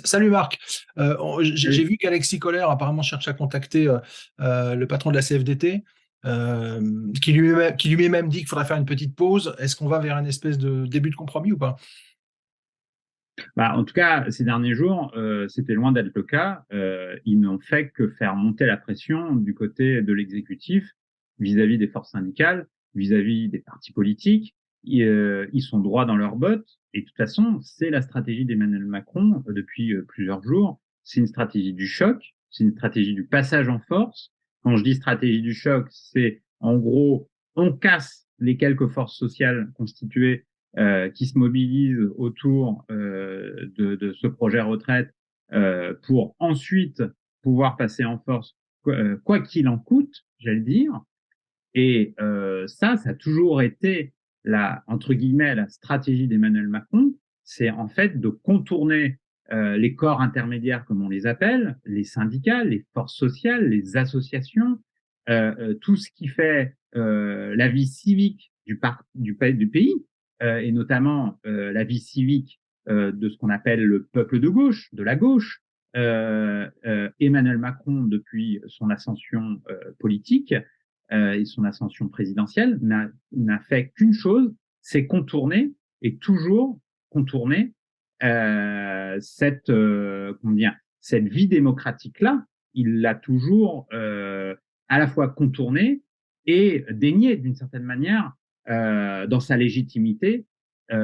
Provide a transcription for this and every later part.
Salut Marc. J'ai Salut. vu qu'Alexis Kohler apparemment cherche à contacter le patron de la CFDT, qui lui même dit qu'il faudrait faire une petite pause. Est-ce qu'on va vers une espèce de début de compromis ou pas? En tout cas, ces derniers jours, c'était loin d'être le cas. Ils n'ont fait que faire monter la pression du côté de l'exécutif vis-à-vis des forces syndicales, vis-à-vis des partis politiques. Ils sont droits dans leurs bottes. Et de toute façon, c'est la stratégie d'Emmanuel Macron depuis plusieurs jours. C'est une stratégie du choc, c'est une stratégie du passage en force. Quand je dis stratégie du choc, c'est en gros, on casse les quelques forces sociales constituées qui se mobilisent autour de ce projet retraite pour ensuite pouvoir passer en force quoi qu'il en coûte, j'allais dire. Et ça a toujours été la, entre guillemets, la stratégie d'Emmanuel Macron, c'est en fait de contourner les corps intermédiaires, comme on les appelle, les syndicats, les forces sociales, les associations, tout ce qui fait la vie civique du pays, et notamment la vie civique de ce qu'on appelle le peuple de gauche, de la gauche. Emmanuel Macron, depuis son ascension politique, et son ascension présidentielle, n'a fait qu'une chose, c'est contourner et toujours contourner cette vie démocratique-là. Il l'a toujours à la fois contournée et déniée d'une certaine manière dans sa légitimité,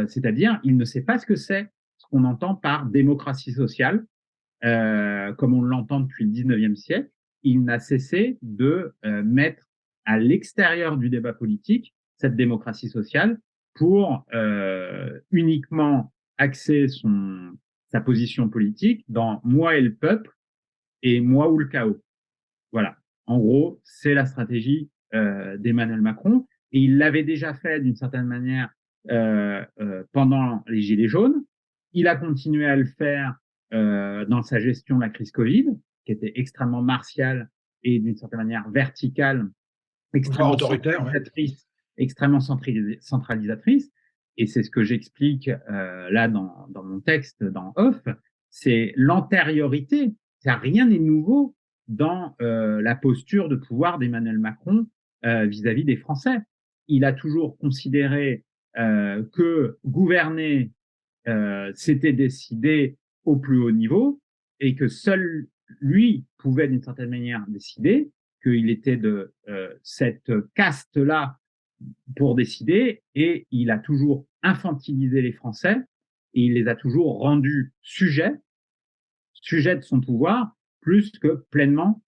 c'est-à-dire il ne sait pas ce que c'est ce qu'on entend par démocratie sociale, comme on l'entend depuis le 19e siècle. Il n'a cessé de mettre à l'extérieur du débat politique cette démocratie sociale pour uniquement axer sa position politique dans moi et le peuple et moi ou le chaos. Voilà. En gros, c'est la stratégie d'Emmanuel Macron. Et il l'avait déjà fait d'une certaine manière pendant les Gilets jaunes. Il a continué à le faire dans sa gestion de la crise Covid, qui était extrêmement martiale et d'une certaine manière verticale, Voire extrêmement autoritaire, ouais. centralisatrice, extrêmement centralisatrice. Et c'est ce que j'explique là dans mon texte, dans Off, c'est l'antériorité. Rien n'est nouveau dans la posture de pouvoir d'Emmanuel Macron vis-à-vis des Français. Il a toujours considéré que gouverner, c'était décider au plus haut niveau et que seul lui pouvait d'une certaine manière décider, qu'il était de cette caste-là pour décider, et il a toujours infantilisé les Français et il les a toujours rendus sujets de son pouvoir plus que pleinement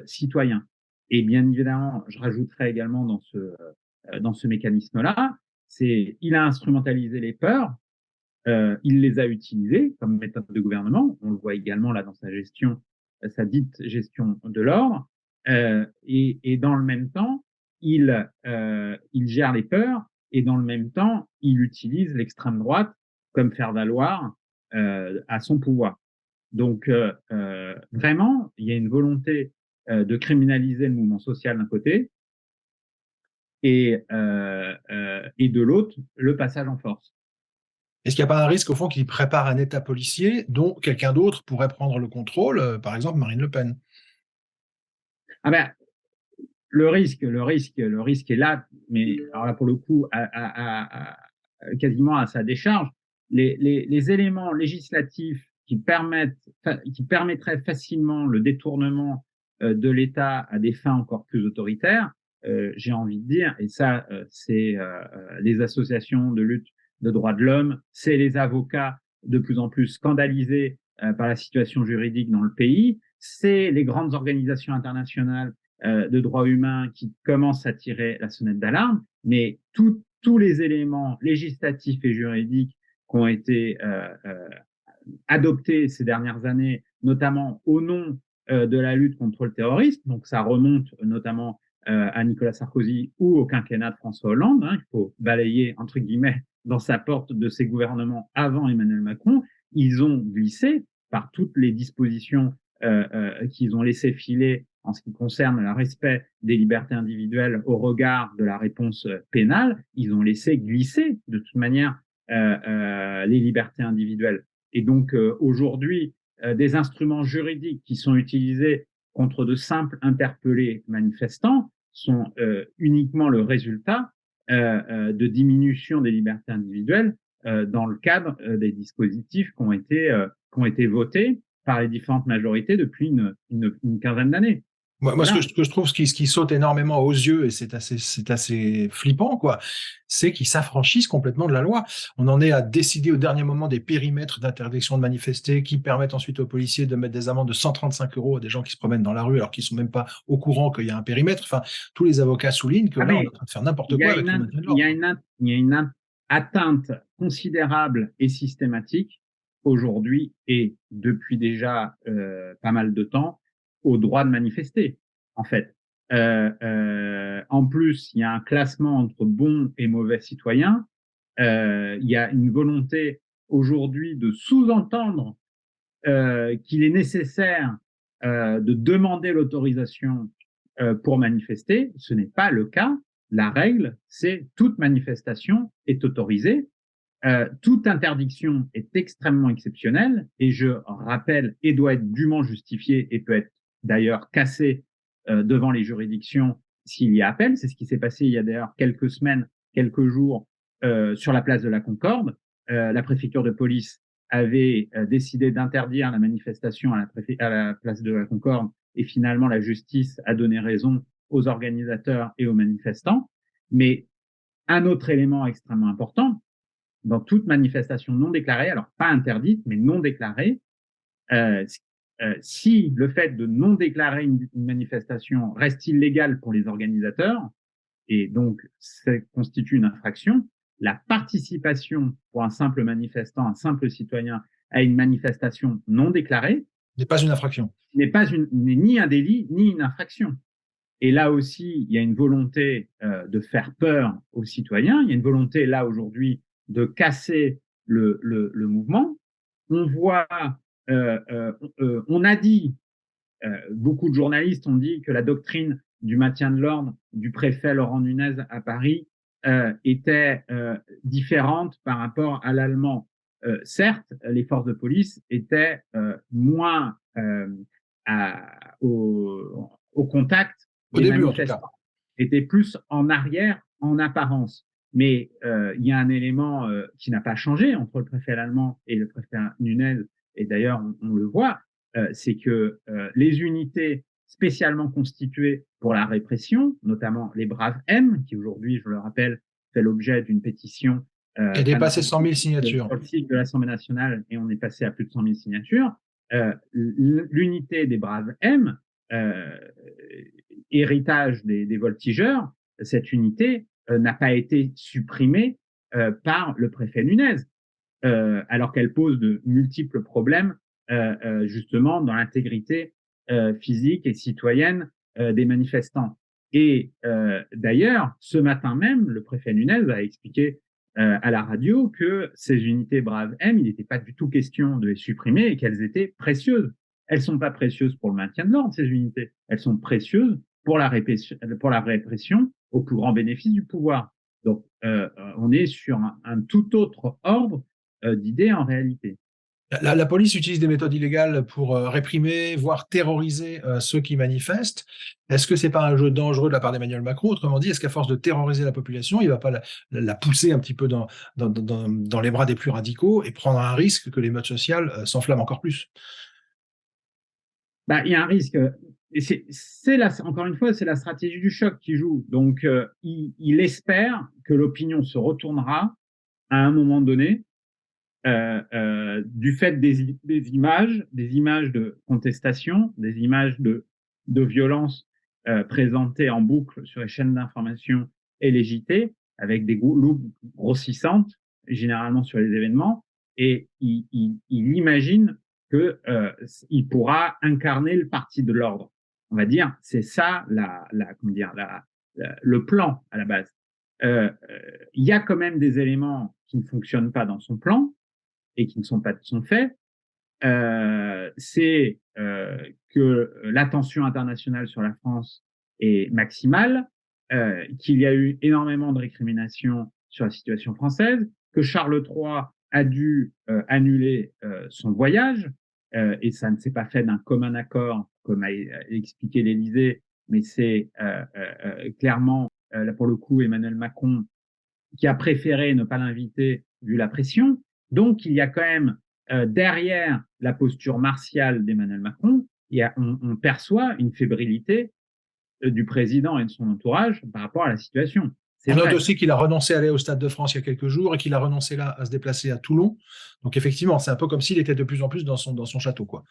citoyens. Et bien évidemment, je rajouterais également dans ce mécanisme-là, c'est il a instrumentalisé les peurs, il les a utilisées comme méthode de gouvernement. On le voit également là dans sa gestion, sa dite gestion de l'ordre. Et dans le même temps, il gère les peurs et dans le même temps, il utilise l'extrême droite comme faire valoir à son pouvoir. Donc, vraiment, il y a une volonté de criminaliser le mouvement social d'un côté et de l'autre, le passage en force. Est-ce qu'il n'y a pas un risque au fond qu'il prépare un État policier dont quelqu'un d'autre pourrait prendre le contrôle, par exemple Marine Le Pen? Ah ben, le risque est là, mais alors là, pour le coup, quasiment à sa décharge. Les éléments législatifs qui permettraient facilement le détournement de l'État à des fins encore plus autoritaires, j'ai envie de dire, et ça, c'est les associations de lutte de droits de l'homme, c'est les avocats de plus en plus scandalisés par la situation juridique dans le pays, c'est les grandes organisations internationales de droits humains qui commencent à tirer la sonnette d'alarme, mais tous les éléments législatifs et juridiques qui ont été adoptés ces dernières années, notamment au nom de la lutte contre le terrorisme, donc ça remonte notamment à Nicolas Sarkozy ou au quinquennat de François Hollande, hein, il faut balayer, entre guillemets, dans sa porte de ces gouvernements avant Emmanuel Macron, ils ont glissé par toutes les dispositions qu'ils ont laissé filer en ce qui concerne le respect des libertés individuelles au regard de la réponse pénale, ils ont laissé glisser de toute manière les libertés individuelles. Et donc aujourd'hui, des instruments juridiques qui sont utilisés contre de simples interpellés manifestants sont uniquement le résultat de diminution des libertés individuelles dans le cadre des dispositifs qui ont été votés par les différentes majorités depuis une quinzaine d'années. Moi, Voilà. ce que je trouve, ce qui saute énormément aux yeux, et c'est assez flippant, quoi, c'est qu'ils s'affranchissent complètement de la loi. On en est à décider au dernier moment des périmètres d'interdiction de manifester qui permettent ensuite aux policiers de mettre des amendes de 135 € à des gens qui se promènent dans la rue alors qu'ils sont même pas au courant qu'il y a un périmètre. Enfin, tous les avocats soulignent que Ah, là, on est mais en train de faire n'importe il y quoi a avec le une, maintien de il y l'ordre, a quoi. une, il y a une atteinte considérable et systématique aujourd'hui et depuis déjà pas mal de temps au droit de manifester, en fait. En plus, il y a un classement entre bons et mauvais citoyens. Il y a une volonté aujourd'hui de sous-entendre qu'il est nécessaire de demander l'autorisation pour manifester. Ce n'est pas le cas. La règle, c'est toute manifestation est autorisée. Toute interdiction est extrêmement exceptionnelle et je rappelle et doit être dûment justifiée et peut être d'ailleurs cassée devant les juridictions s'il y a appel. C'est ce qui s'est passé il y a d'ailleurs quelques semaines, quelques jours sur la place de la Concorde. La préfecture de police avait décidé d'interdire la manifestation à la place de la Concorde et finalement la justice a donné raison aux organisateurs et aux manifestants. Mais un autre élément extrêmement important, dans toute manifestation non déclarée, alors pas interdite, mais non déclarée, euh, si le fait de non déclarer une manifestation reste illégal pour les organisateurs, et donc ça constitue une infraction, la participation pour un simple manifestant, un simple citoyen à une manifestation non déclarée N'est pas une infraction. n'est ni un délit ni une infraction. Et là aussi, il y a une volonté de faire peur aux citoyens. Il y a une volonté là aujourd'hui de casser le mouvement. On voit, on a dit, beaucoup de journalistes ont dit que la doctrine du maintien de l'ordre du préfet Laurent Nunez à Paris était différente par rapport à l'allemand. Certes, les forces de police étaient moins au contact Au des début, en tout cas. manifestants, étaient plus en arrière en apparence. Mais il y a un élément qui n'a pas changé entre le préfet allemand et le préfet Nunez, et d'ailleurs on le voit, c'est que les unités spécialement constituées pour la répression, notamment les Braves M, qui aujourd'hui, je le rappelle, fait l'objet d'une pétition Et dépasser 100 000 signatures. sur le site de l'Assemblée nationale, et on est passé à plus de 100 000 signatures. L'unité des Braves M, héritage des voltigeurs, cette unité n'a pas été supprimée par le préfet Nunez, alors qu'elle pose de multiples problèmes justement dans l'intégrité physique et citoyenne des manifestants. Et d'ailleurs, ce matin même, le préfet Nunez a expliqué à la radio que ces unités Braves M, il n'était pas du tout question de les supprimer et qu'elles étaient précieuses. Elles sont pas précieuses pour le maintien de l'ordre, ces unités. Elles sont précieuses pour la répression au plus grand bénéfice du pouvoir. Donc, on est sur un tout autre ordre d'idées en réalité. La police utilise des méthodes illégales pour réprimer, voire terroriser ceux qui manifestent. Est-ce que c'est pas un jeu dangereux de la part d'Emmanuel Macron? Autrement dit, est-ce qu'à force de terroriser la population, il va pas la pousser un petit peu dans les bras des plus radicaux et prendre un risque que l'émeute sociale s'enflamme encore plus? Bah, il y a un risque. Et encore une fois, c'est la stratégie du choc qui joue. Donc, il espère que l'opinion se retournera à un moment donné du fait des images de contestation, des images de violence présentées en boucle sur les chaînes d'information et les JT, avec des loupes grossissantes, généralement sur les événements, et il imagine que il pourra incarner le parti de l'ordre. On va dire, c'est ça le plan à la base. Il y a quand même des éléments qui ne fonctionnent pas dans son plan et qui ne sont pas de son fait, c'est que l'attention internationale sur la France est maximale, qu'il y a eu énormément de récriminations sur la situation française, que Charles III a dû annuler son voyage, et ça ne s'est pas fait d'un commun accord, comme a expliqué l'Élysée, mais c'est clairement, là pour le coup, Emmanuel Macron qui a préféré ne pas l'inviter vu la pression. Donc, il y a quand même derrière la posture martiale d'Emmanuel Macron, on perçoit une fébrilité du président et de son entourage par rapport à la situation. C'est On note vrai. aussi qu'il a renoncé à aller au Stade de France il y a quelques jours et qu'il a renoncé là à se déplacer à Toulon. Donc effectivement, c'est un peu comme s'il était de plus en plus dans son château, quoi.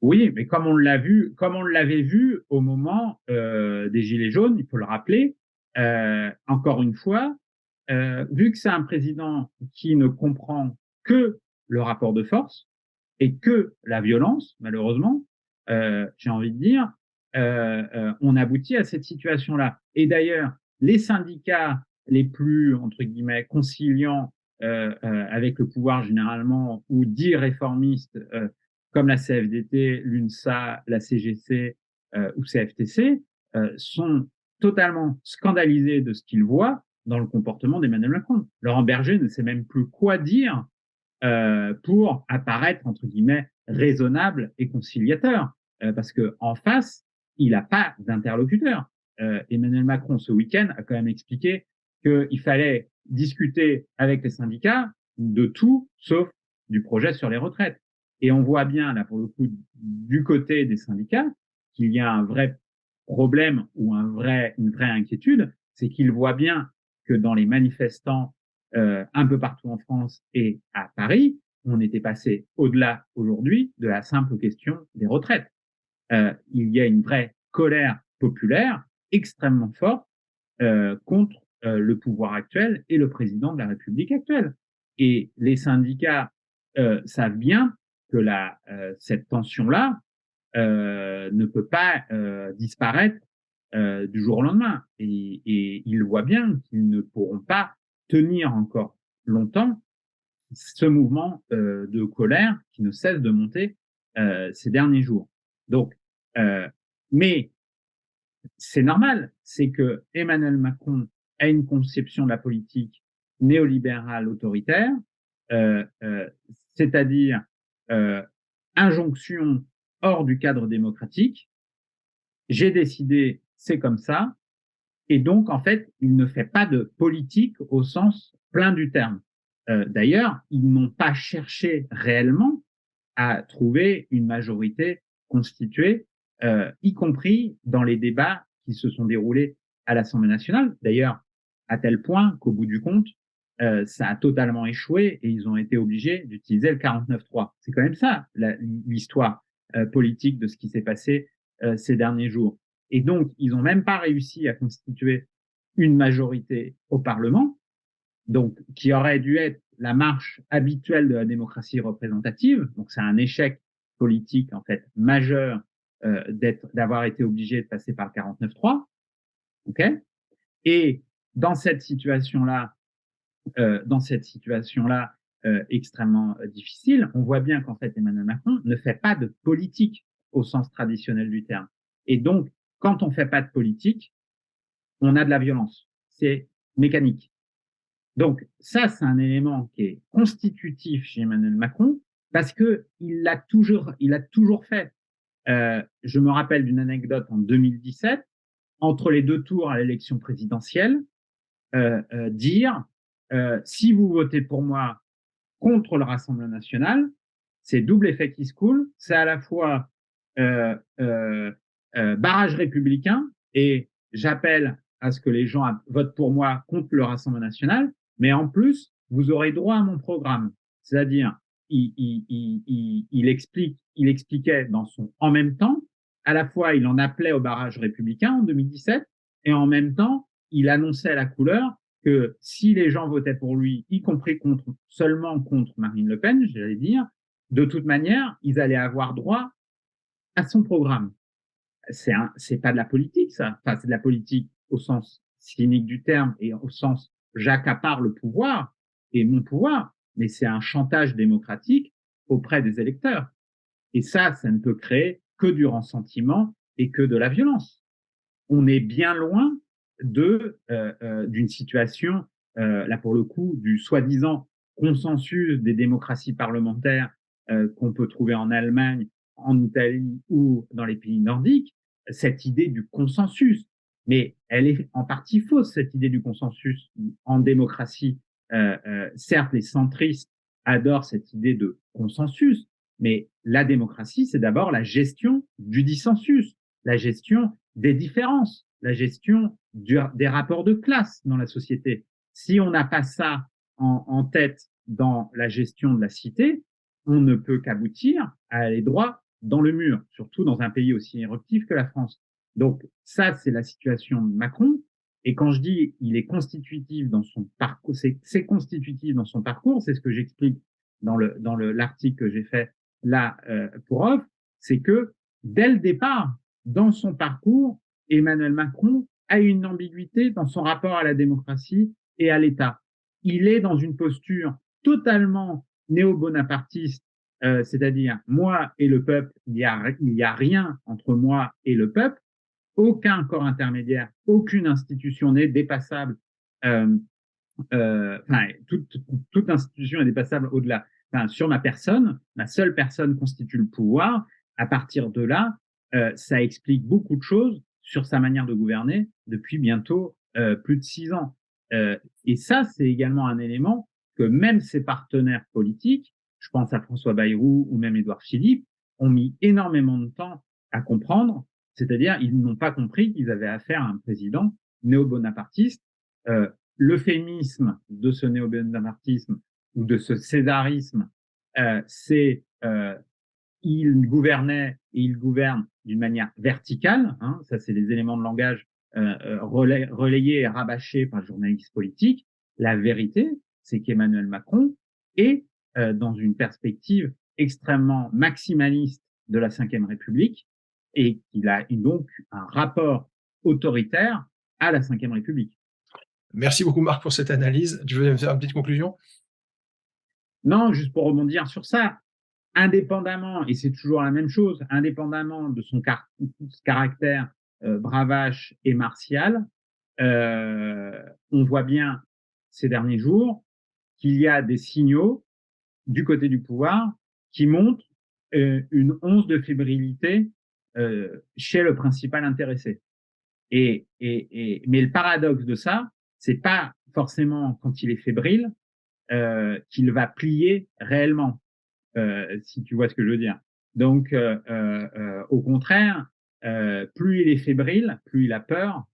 Oui, mais comme on l'avait vu au moment des Gilets jaunes, il faut le rappeler, encore une fois, vu que c'est un président qui ne comprend que le rapport de force et que la violence, malheureusement, j'ai envie de dire, on aboutit à cette situation-là. Et d'ailleurs, les syndicats les plus, entre guillemets, conciliants avec le pouvoir généralement ou dits réformistes, comme la CFDT, l'UNSA, la CGC ou CFTC, sont totalement scandalisés de ce qu'ils voient dans le comportement d'Emmanuel Macron. Laurent Berger ne sait même plus quoi dire pour apparaître, entre guillemets, raisonnable et conciliateur. Parce que en face, il n'a pas d'interlocuteur. Emmanuel Macron, ce week-end, a quand même expliqué qu'il fallait discuter avec les syndicats de tout, sauf du projet sur les retraites. Et on voit bien, là, pour le coup, du côté des syndicats, qu'il y a un vrai problème ou une vraie inquiétude, c'est qu'ils voient bien que dans les manifestants un peu partout en France et à Paris, on était passé au-delà aujourd'hui de la simple question des retraites. Il y a une vraie colère populaire extrêmement forte contre le pouvoir actuel et le président de la République actuelle. Et les syndicats savent bien que cette tension-là ne peut pas disparaître du jour au lendemain. Et ils voient bien qu'ils ne pourront pas tenir encore longtemps ce mouvement de colère qui ne cesse de monter ces derniers jours. Donc, mais c'est normal, c'est que Emmanuel Macron a une conception de la politique néolibérale autoritaire, euh, euh, c'est-à-dire euh, injonction hors du cadre démocratique. J'ai décidé, c'est comme ça, et donc, en fait, il ne fait pas de politique au sens plein du terme. D'ailleurs, ils n'ont pas cherché réellement à trouver une majorité constituée, y compris dans les débats qui se sont déroulés à l'Assemblée nationale. D'ailleurs, à tel point qu'au bout du compte, ça a totalement échoué et ils ont été obligés d'utiliser le 49.3. C'est quand même ça, l'histoire politique de ce qui s'est passé ces derniers jours. Et donc, ils n'ont même pas réussi à constituer une majorité au Parlement, donc qui aurait dû être la marche habituelle de la démocratie représentative. Donc, c'est un échec politique en fait majeur d'avoir été obligé de passer par le 49.3. Ok. Et dans cette situation-là, extrêmement difficile, on voit bien qu'en fait Emmanuel Macron ne fait pas de politique au sens traditionnel du terme. Et donc, quand on fait pas de politique, on a de la violence. C'est mécanique. Donc, ça, c'est un élément qui est constitutif chez Emmanuel Macron parce que il l'a toujours fait. Je me rappelle d'une anecdote en 2017, entre les deux tours à l'élection présidentielle, dire si vous votez pour moi contre le Rassemblement national, c'est double effet qui se coule. C'est à la fois euh, euh, barrage républicain et j'appelle à ce que les gens votent pour moi contre le Rassemblement national, mais en plus, vous aurez droit à mon programme. C'est-à-dire, il expliquait dans son en même temps, à la fois, il en appelait au barrage républicain en 2017 et en même temps, il annonçait à la couleur que si les gens votaient pour lui, y compris seulement contre Marine Le Pen, j'allais dire, de toute manière, ils allaient avoir droit à son programme. C'est pas de la politique, ça. Enfin, c'est de la politique au sens cynique du terme et au sens j'accapare le pouvoir et mon pouvoir, mais c'est un chantage démocratique auprès des électeurs. Et ça ne peut créer que du ressentiment et que de la violence. On est bien loin d'une situation, là pour le coup, du soi-disant consensus des démocraties parlementaires qu'on peut trouver en Allemagne, en Italie ou dans les pays nordiques, cette idée du consensus. Mais elle est en partie fausse, cette idée du consensus en démocratie. Certes, les centristes adorent cette idée de consensus, mais la démocratie, c'est d'abord la gestion du dissensus, la gestion des différences, la gestion des rapports de classe dans la société. Si on n'a pas ça en tête dans la gestion de la cité, on ne peut qu'aboutir à aller droit dans le mur, surtout dans un pays aussi éruptif que la France. Donc ça, c'est la situation de Macron. Et quand je dis il est constitutif dans son parcours, c'est constitutif dans son parcours, c'est ce que j'explique dans l'article que j'ai fait là pour Off, c'est que dès le départ, dans son parcours, Emmanuel Macron a une ambiguïté dans son rapport à la démocratie et à l'État. Il est dans une posture totalement néo-bonapartiste, c'est-à-dire moi et le peuple, il y a rien entre moi et le peuple, aucun corps intermédiaire, aucune institution n'est dépassable. Toute institution est dépassable au-delà. Sur ma personne, ma seule personne constitue le pouvoir. À partir de là, ça explique beaucoup de choses sur sa manière de gouverner depuis bientôt plus de 6 ans. Et ça, c'est également un élément que même ses partenaires politiques, je pense à François Bayrou ou même Édouard Philippe, ont mis énormément de temps à comprendre. C'est-à-dire, ils n'ont pas compris qu'ils avaient affaire à un président néo-bonapartiste. L'euphémisme de ce néo-bonapartisme ou de ce césarisme, c'est il gouvernait et il gouverne d'une manière verticale. Hein, ça, c'est les éléments de langage relayés et rabâchés par les journalistes politiques. La vérité, c'est qu'Emmanuel Macron est dans une perspective extrêmement maximaliste de la Ve République et qu'il a donc un rapport autoritaire à la Ve République. Merci beaucoup Marc pour cette analyse. Tu veux me faire une petite conclusion? Non, juste pour rebondir sur ça, indépendamment, et c'est toujours la même chose, indépendamment de son caractère bravache et martial, on voit bien ces derniers jours qu'il y a des signaux du côté du pouvoir qui montrent une once de fébrilité chez le principal intéressé. Mais le paradoxe de ça, c'est pas forcément quand il est fébrile qu'il va plier réellement, si tu vois ce que je veux dire. Donc, au contraire, plus il est fébrile, plus il a peur,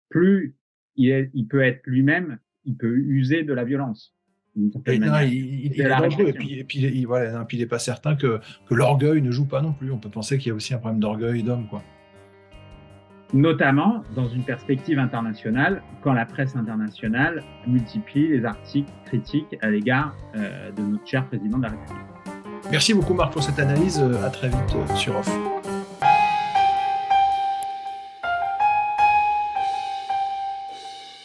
plus il peut être lui-même, il peut user de la violence. Il est dangereux, et puis voilà, il n'est pas certain que l'orgueil ne joue pas non plus. On peut penser qu'il y a aussi un problème d'orgueil d'homme, quoi. Notamment dans une perspective internationale, quand la presse internationale multiplie les articles critiques à l'égard de notre cher président de la République. Merci beaucoup Marc pour cette analyse. À très vite sur Off.